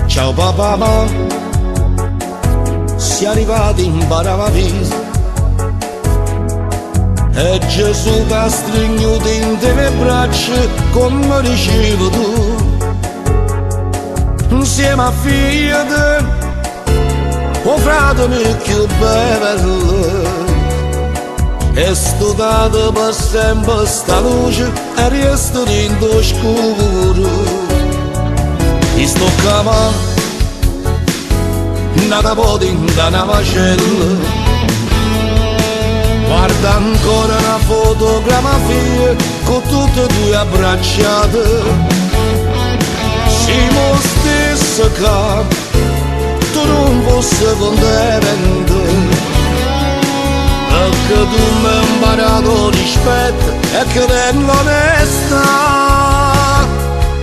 Ciao papà, si è arrivati in Paradise e Gesù t'ha stringuto in te le braccia come dicevi tu, insieme a figlia te, o frate mio più bello, è studiato per sempre sta luce e resta dentro scuro. Ti sto chiamando nata potinta una macella, guarda ancora una fotografia con tutte e due abbracciate, siamo stesso che tu non fossi contento, perché tu mi hai imparato rispetto e che tengo onesta.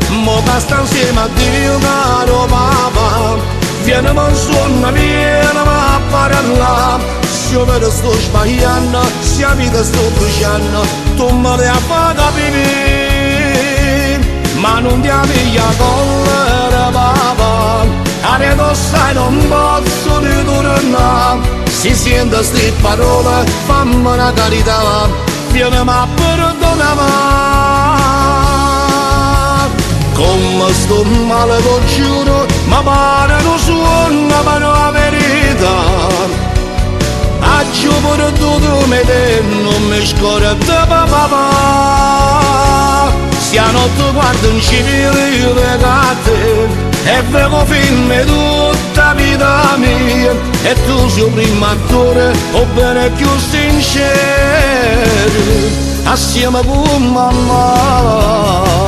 Mo basta insieme a Dio caro papà, vieni ma suona, vieni ma a parlare. Se io vedo sto sbagliando, se la vita sto bruciando, tu me le fai capire, ma non ti piglia collera papà, adesso sai non posso ritornare. Si sente ste parole, fammi una carità, vieni ma perdonami. Come sto male lo giuro, ma pare non suona, ma non la verità. A giovane tutto me te, non mi scorda papà. Se a notte guardo in civile legate, e vedo film tutta vita mia, e tu sei il primo attore, o bene più sincero, assieme con mamma.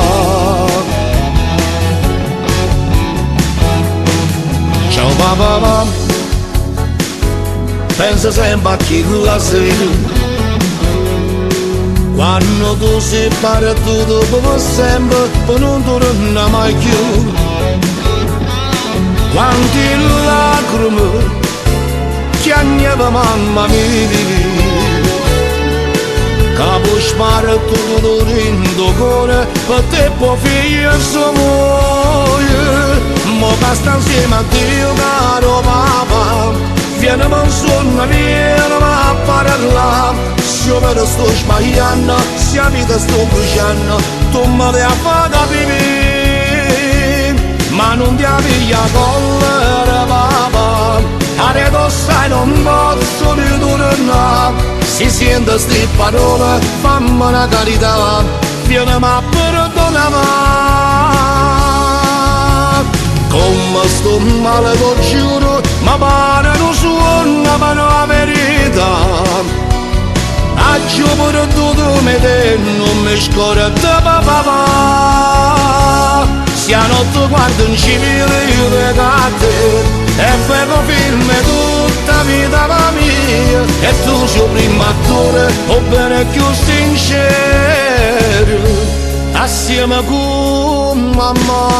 Ciao papà, pensa sempre a chi la sera, quando tu sei partito per sempre, per non tornare mai più. Quanti lacrime piangeva mamma mia, capo spara tutto dentro cuore, per te può figlio sua moglie. Mo basta insieme a Dio caro papà, vieni ma suona, vieni ma a parlare. Se io vedo sto sbagliando, se la vita sto bruciando, tu me le fai capire, ma non ti piglia collera papà, adesso sai non posso ritornare. Si sente ste parole, fammi una carità, vieni ma perdonami. Come sto male lo giuro, ma pare non suona, ma non la verità. A giovane tutto me te, non mi scorda papà. Se a notte guardo in civile legate, e vedo film tutta vita mia, e tu sei il primo attore, o bene più sincero, assieme con mamma.